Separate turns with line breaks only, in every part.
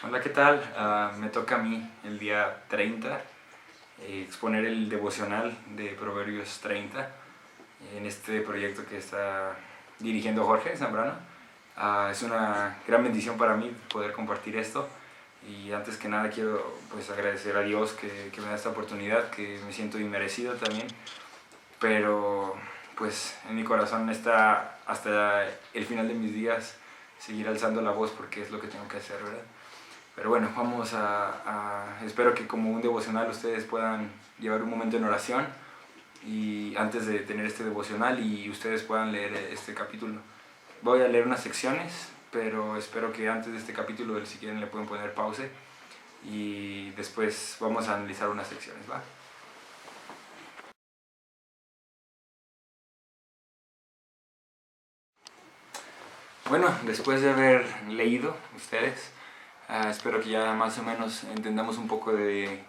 Hola, ¿qué tal? Me toca a mí el día 30 exponer el devocional de Proverbios 30 en este proyecto que está dirigiendo Jorge Zambrano. Es una gran bendición para mí poder compartir esto y antes que nada quiero pues agradecer a Dios que me da esta oportunidad, que me siento inmerecido también, pero pues en mi corazón está hasta el final de mis días seguir alzando la voz porque es lo que tengo que hacer, ¿verdad? Pero bueno, espero que como un devocional ustedes puedan llevar un momento en oración y antes de tener este devocional y ustedes puedan leer este capítulo. Voy a leer unas secciones, pero espero que antes de este capítulo, si quieren, le pueden poner pause y después vamos a analizar unas secciones, ¿va? Bueno, después de haber leído ustedes, espero que ya más o menos entendamos un poco de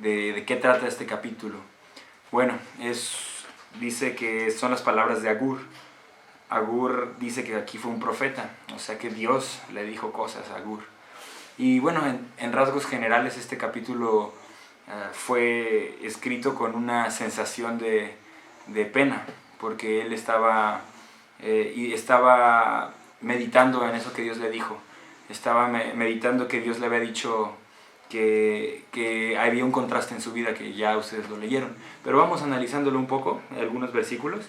qué trata este capítulo. Bueno, dice que son las palabras de Agur. Agur dice que aquí fue un profeta, o sea que Dios le dijo cosas a Agur. Y bueno, en rasgos generales este capítulo fue escrito con una sensación de pena, porque él estaba meditando en eso que Dios le dijo. Estaba meditando que Dios le había dicho que había un contraste en su vida, que ya ustedes lo leyeron. Pero vamos analizándolo un poco, algunos versículos.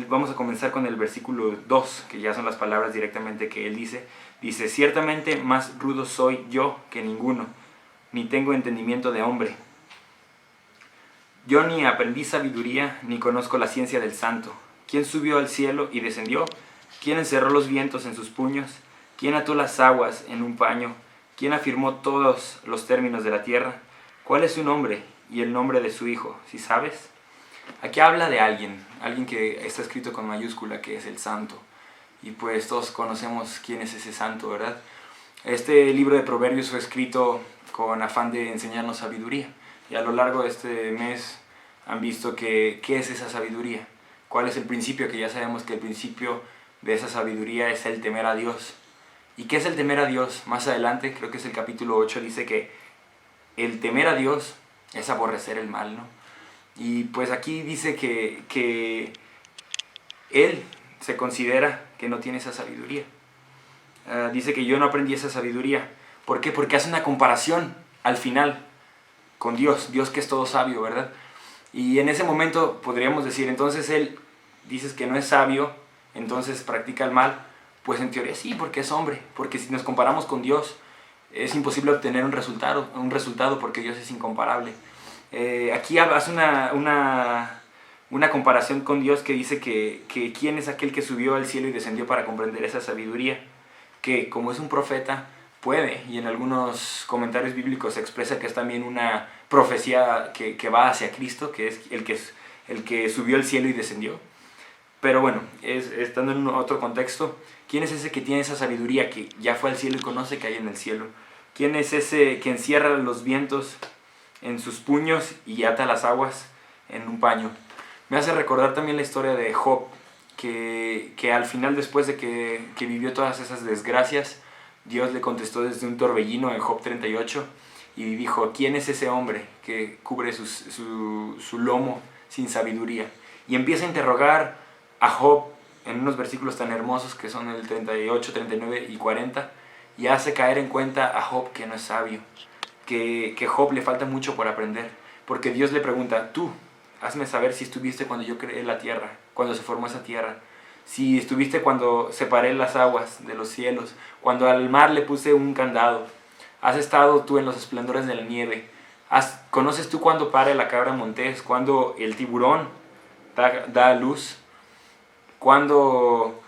Vamos a comenzar con el versículo 2, que ya son las palabras directamente que él dice. Dice: ciertamente más rudo soy yo que ninguno, ni tengo entendimiento de hombre. Yo ni aprendí sabiduría, ni conozco la ciencia del santo. ¿Quién subió al cielo y descendió? ¿Quién encerró los vientos en sus puños? ¿Quién ató las aguas en un paño? ¿Quién afirmó todos los términos de la tierra? ¿Cuál es su nombre y el nombre de su hijo, si sabes? Aquí habla de alguien que está escrito con mayúscula, que es el santo. Y pues todos conocemos quién es ese santo, ¿verdad? Este libro de Proverbios fue escrito con afán de enseñarnos sabiduría. Y a lo largo de este mes han visto qué es esa sabiduría. ¿Cuál es el principio? Que ya sabemos que el principio de esa sabiduría es el temer a Dios. ¿Y qué es el temer a Dios? Más adelante, creo que es el capítulo 8, dice que el temer a Dios es aborrecer el mal, ¿no? Y pues aquí dice que él se considera que no tiene esa sabiduría. Dice que yo no aprendí esa sabiduría. ¿Por qué? Porque hace una comparación al final con Dios, Dios que es todo sabio, ¿verdad? Y en ese momento podríamos decir, entonces él, dices que no es sabio, entonces practica el mal. Pues en teoría sí, porque es hombre, porque si nos comparamos con Dios, es imposible obtener un resultado porque Dios es incomparable. Aquí hace una comparación con Dios que dice que quién es aquel que subió al cielo y descendió para comprender esa sabiduría, que como es un profeta puede, y en algunos comentarios bíblicos se expresa que es también una profecía que va hacia Cristo, que es el que subió al cielo y descendió. Pero bueno, estando en otro contexto, ¿quién es ese que tiene esa sabiduría, que ya fue al cielo y conoce que hay en el cielo? ¿Quién es ese que encierra los vientos en sus puños y ata las aguas en un paño? Me hace recordar también la historia de Job, que al final, después de que vivió todas esas desgracias, Dios le contestó desde un torbellino en Job 38 y dijo: ¿quién es ese hombre que cubre su lomo sin sabiduría? Y empieza a interrogar a Job en unos versículos tan hermosos que son el 38, 39 y 40, y hace caer en cuenta a Job que no es sabio, que Job le falta mucho por aprender, porque Dios le pregunta: tú, hazme saber si estuviste cuando yo creé la tierra, cuando se formó esa tierra, si estuviste cuando separé las aguas de los cielos, cuando al mar le puse un candado, has estado tú en los esplendores de la nieve, ¿conoces tú cuando pare la cabra montés, cuando el tiburón da a luz, cuándo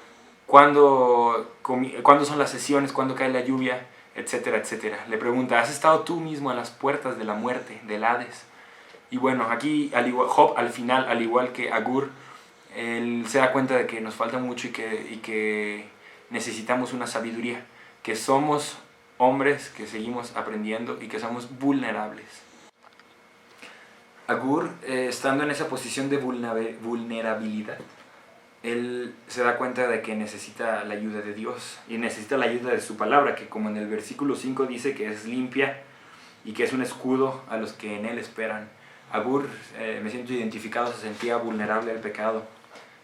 son las sesiones, cuándo cae la lluvia, etcétera, etcétera? Le pregunta: ¿has estado tú mismo a las puertas de la muerte, del Hades? Y bueno, aquí Job al final, al igual que Agur, él se da cuenta de que nos falta mucho y que necesitamos una sabiduría, que somos hombres que seguimos aprendiendo y que somos vulnerables. Agur, estando en esa posición de vulnerabilidad, él se da cuenta de que necesita la ayuda de Dios y necesita la ayuda de su palabra, que como en el versículo 5 dice que es limpia y que es un escudo a los que en él esperan. Agur, me siento identificado, se sentía vulnerable al pecado,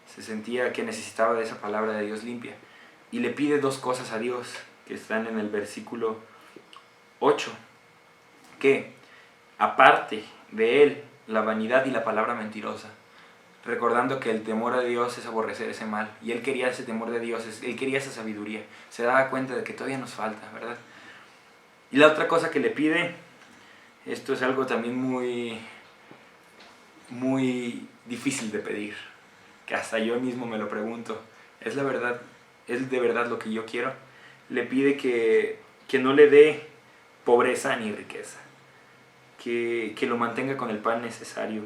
se sentía que necesitaba de esa palabra de Dios limpia y le pide dos cosas a Dios que están en el versículo 8, que aparte de él la vanidad y la palabra mentirosa, recordando que el temor a Dios es aborrecer ese mal, y él quería ese temor de Dios, él quería esa sabiduría, se daba cuenta de que todavía nos falta, ¿verdad? Y la otra cosa que le pide, esto es algo también muy difícil de pedir, que hasta yo mismo me lo pregunto, ¿es la verdad, es de verdad lo que yo quiero? Le pide que no le dé pobreza ni riqueza, que lo mantenga con el pan necesario.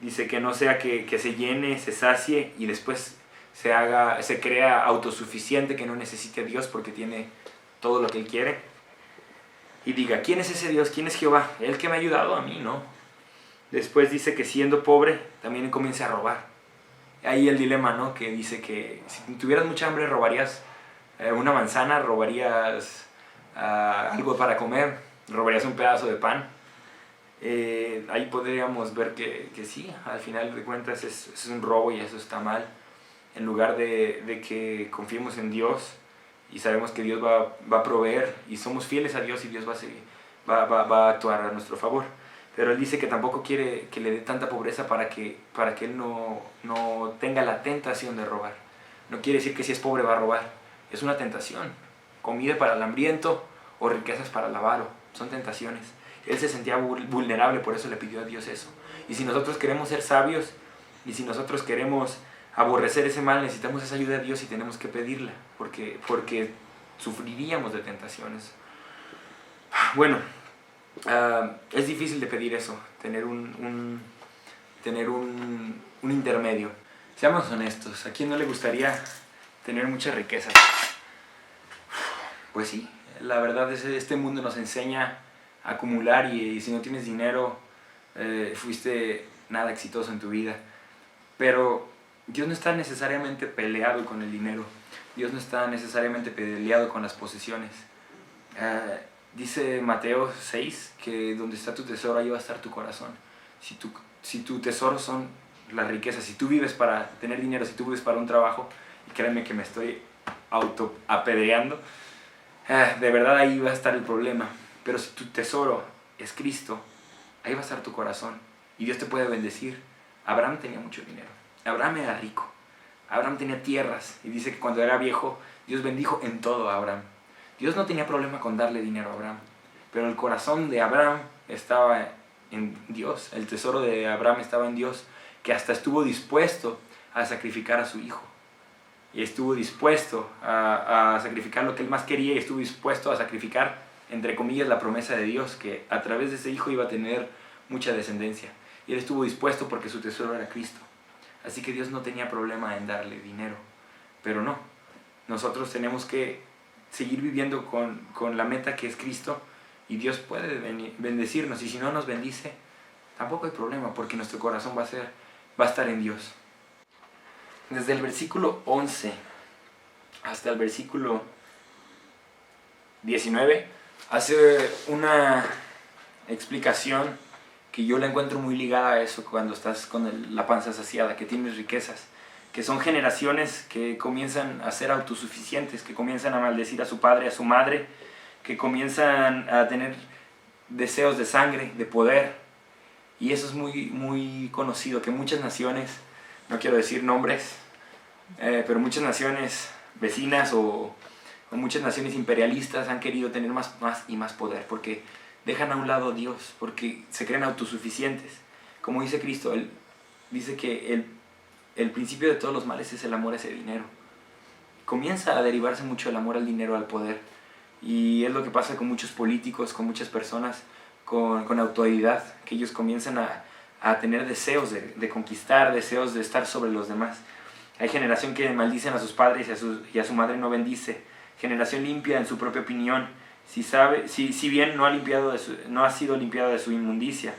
Dice que no sea que se llene, se sacie y después se crea autosuficiente, que no necesite a Dios porque tiene todo lo que él quiere. Y diga, ¿quién es ese Dios? ¿Quién es Jehová? Él que me ha ayudado a mí, ¿no? Después dice que siendo pobre también comience a robar. Ahí el dilema, ¿no? Que dice que si tuvieras mucha hambre robarías una manzana, robarías algo para comer, robarías un pedazo de pan. Ahí podríamos ver que sí, al final de cuentas es un robo y eso está mal. En lugar de que confiemos en Dios y sabemos que Dios va a proveer y somos fieles a Dios y Dios va a actuar a nuestro favor. Pero él dice que tampoco quiere que le dé tanta pobreza para que él no tenga la tentación de robar. No quiere decir que si es pobre va a robar, es una tentación. Comida para el hambriento o riquezas para el avaro, son tentaciones. Él se sentía vulnerable, por eso le pidió a Dios eso. Y si nosotros queremos ser sabios, y si nosotros queremos aborrecer ese mal, necesitamos esa ayuda de Dios y tenemos que pedirla, porque sufriríamos de tentaciones. Bueno, es difícil de pedir eso, tener un intermedio. Seamos honestos, ¿a quién no le gustaría tener mucha riqueza? Pues sí, la verdad es que este mundo nos enseña a acumular y si no tienes dinero, fuiste nada exitoso en tu vida. Pero Dios no está necesariamente peleado con el dinero. Dios no está necesariamente peleado con las posesiones. Dice Mateo 6 que donde está tu tesoro, ahí va a estar tu corazón. Si tu tesoro son las riquezas, si tú vives para tener dinero, si tú vives para un trabajo, y créanme que me estoy autoapedreando, de verdad ahí va a estar el problema. Pero si tu tesoro es Cristo, ahí va a estar tu corazón y Dios te puede bendecir. Abraham tenía mucho dinero, Abraham era rico, Abraham tenía tierras y dice que cuando era viejo Dios bendijo en todo a Abraham. Dios no tenía problema con darle dinero a Abraham, pero el corazón de Abraham estaba en Dios, el tesoro de Abraham estaba en Dios, que hasta estuvo dispuesto a sacrificar a su hijo. Y estuvo dispuesto a sacrificar lo que él más quería y estuvo dispuesto a sacrificar, entre comillas, la promesa de Dios, que a través de ese hijo iba a tener mucha descendencia. Y él estuvo dispuesto porque su tesoro era Cristo. Así que Dios no tenía problema en darle dinero. Pero no, nosotros tenemos que seguir viviendo con la meta que es Cristo y Dios puede bendecirnos. Y si no nos bendice, tampoco hay problema porque nuestro corazón va a estar en Dios. Desde el versículo 11 hasta el versículo 19 hace una explicación que yo la encuentro muy ligada a eso cuando estás con la panza saciada, que tienes riquezas, que son generaciones que comienzan a ser autosuficientes, que comienzan a maldecir a su padre, a su madre, que comienzan a tener deseos de sangre, de poder. Y eso es muy, muy conocido, que muchas naciones, no quiero decir nombres, pero muchas naciones vecinas o muchas naciones imperialistas han querido tener más y más poder, porque dejan a un lado a Dios, porque se creen autosuficientes. Como dice Cristo, Él dice que el principio de todos los males es el amor a ese dinero. Comienza a derivarse mucho el amor al dinero, al poder. Y es lo que pasa con muchos políticos, con muchas personas con autoridad, que ellos comienzan a tener deseos de conquistar, deseos de estar sobre los demás. Hay generación que maldicen a sus padres y a su madre no bendice. Generación limpia en su propia opinión, si bien no ha sido limpiado de su inmundicia.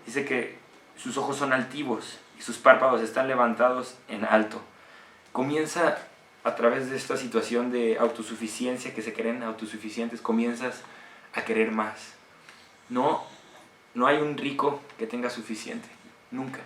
Dice que sus ojos son altivos y sus párpados están levantados en alto. comienza a través de esta situación de autosuficiencia, que se creen autosuficientes, comienzas a querer más. No hay un rico que tenga suficiente, nunca.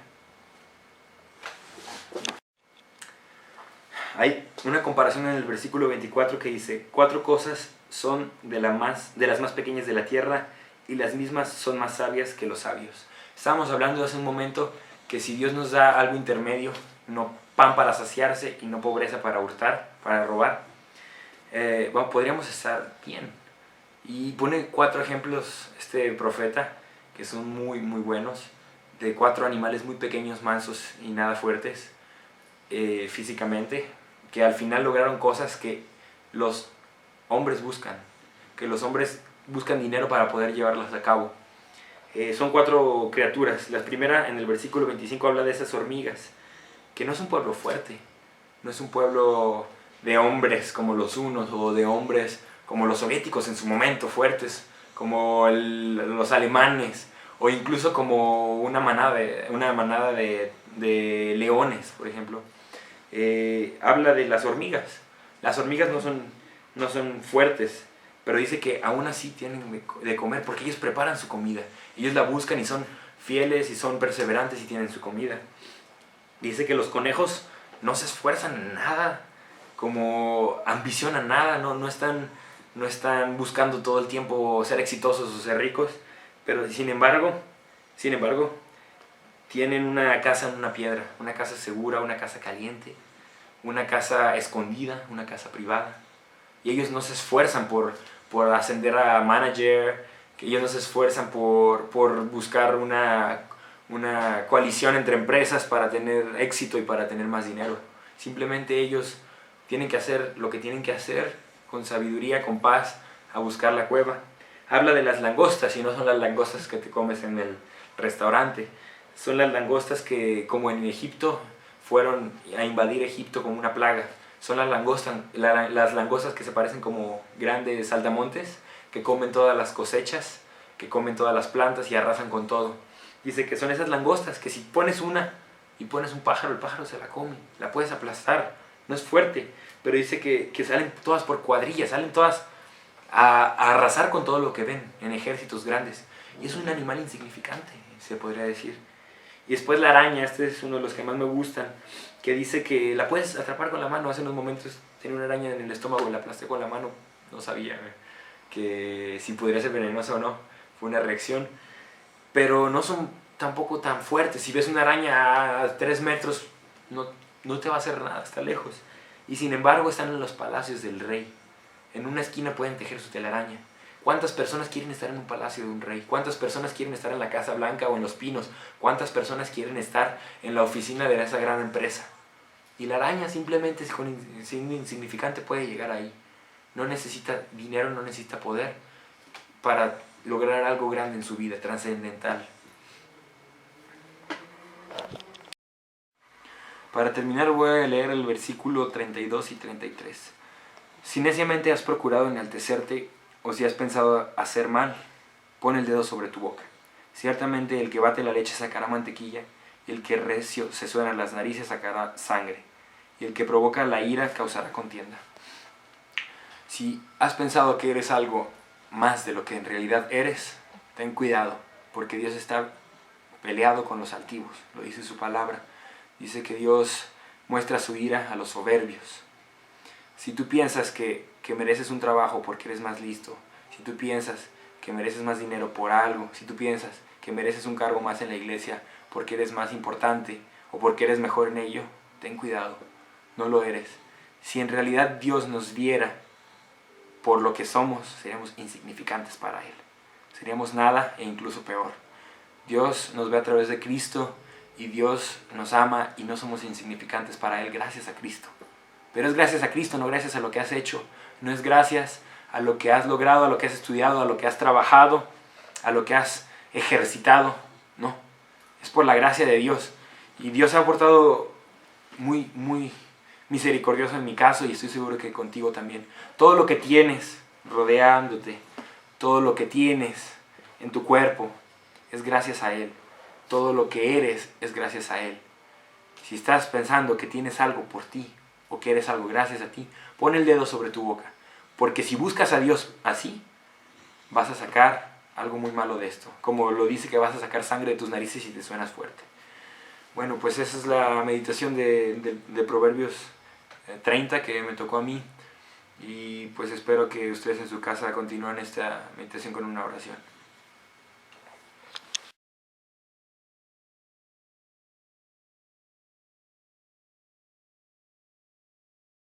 Hay una comparación en el versículo 24 que dice: 4 cosas son de las más pequeñas de la tierra, y las mismas son más sabias que los sabios. Estábamos hablando hace un momento que si Dios nos da algo intermedio, no pan para saciarse y no pobreza para hurtar, para robar, podríamos estar bien. Y pone 4 ejemplos este profeta que son muy muy buenos, de 4 animales muy pequeños, mansos y nada fuertes físicamente, que al final lograron cosas que los hombres buscan, que los hombres buscan dinero para poder llevarlas a cabo. Son 4 criaturas. La primera, en el versículo 25, habla de esas hormigas, que no es un pueblo fuerte, no es un pueblo de hombres como los hunos, o de hombres como los soviéticos en su momento, fuertes, como los alemanes, o incluso como una manada de leones, por ejemplo. Habla de las hormigas. Las hormigas no son fuertes, pero dice que aún así tienen de comer, porque ellos preparan su comida. Ellos la buscan y son fieles y son perseverantes y tienen su comida. Dice que los conejos no se esfuerzan en nada, como ambicionan nada, no están buscando todo el tiempo ser exitosos o ser ricos, pero sin embargo, tienen una casa en una piedra, una casa segura, una casa caliente, una casa escondida, una casa privada. Y ellos no se esfuerzan por ascender a manager, que ellos no se esfuerzan por buscar una coalición entre empresas para tener éxito y para tener más dinero. Simplemente ellos tienen que hacer lo que tienen que hacer con sabiduría, con paz, a buscar la cueva. Habla de las langostas, y no son las langostas que te comes en el restaurante. Son las langostas que, como en Egipto, fueron a invadir Egipto como una plaga. Son las langostas que se parecen como grandes saltamontes, que comen todas las cosechas, que comen todas las plantas y arrasan con todo. Dice que son esas langostas que si pones una y pones un pájaro, el pájaro se la come, la puedes aplastar, no es fuerte, pero dice que salen todas por cuadrillas, salen todas a arrasar con todo lo que ven en ejércitos grandes. Y es un animal insignificante, se podría decir. Y después la araña, este es uno de los que más me gustan, que dice que la puedes atrapar con la mano. Hace unos momentos tenía una araña en el estómago, la aplasté con la mano, no sabía que si podría ser venenosa o no, fue una reacción. Pero no son tampoco tan fuertes. Si ves una araña a 3 metros, no te va a hacer nada, está lejos. Y sin embargo están en los palacios del rey. En una esquina pueden tejer su telaraña. ¿Cuántas personas quieren estar en un palacio de un rey? ¿Cuántas personas quieren estar en la Casa Blanca o en Los Pinos? ¿Cuántas personas quieren estar en la oficina de esa gran empresa? Y la araña simplemente, siendo insignificante, puede llegar ahí. No necesita dinero, no necesita poder para lograr algo grande en su vida, trascendental. Para terminar voy a leer el versículo 32 y 33. Si neciamente has procurado enaltecerte, o si has pensado hacer mal, pon el dedo sobre tu boca. Ciertamente el que bate la leche sacará mantequilla, y el que recio se suena las narices sacará sangre, y el que provoca la ira causará contienda. Si has pensado que eres algo más de lo que en realidad eres, ten cuidado, porque Dios está peleado con los altivos, lo dice su palabra. Dice que Dios muestra su ira a los soberbios. Si tú piensas que mereces un trabajo porque eres más listo, si tú piensas que mereces más dinero por algo, si tú piensas que mereces un cargo más en la iglesia porque eres más importante o porque eres mejor en ello, ten cuidado, no lo eres. Si en realidad Dios nos viera por lo que somos, seríamos insignificantes para Él. Seríamos nada e incluso peor. Dios nos ve a través de Cristo y Dios nos ama y no somos insignificantes para Él gracias a Cristo. Pero es gracias a Cristo, no gracias a lo que has hecho. No es gracias a lo que has logrado, a lo que has estudiado, a lo que has trabajado, a lo que has ejercitado. No, es por la gracia de Dios. Y Dios se ha portado muy, muy misericordioso en mi caso, y estoy seguro que contigo también. Todo lo que tienes rodeándote, todo lo que tienes en tu cuerpo, es gracias a Él. Todo lo que eres es gracias a Él. Si estás pensando que tienes algo por ti, o que eres algo gracias a ti, pon el dedo sobre tu boca. Porque si buscas a Dios así, vas a sacar algo muy malo de esto. Como lo dice que vas a sacar sangre de tus narices si te suenas fuerte. Bueno, pues esa es la meditación de Proverbios 30 que me tocó a mí. Y pues espero que ustedes en su casa continúen esta meditación con una oración.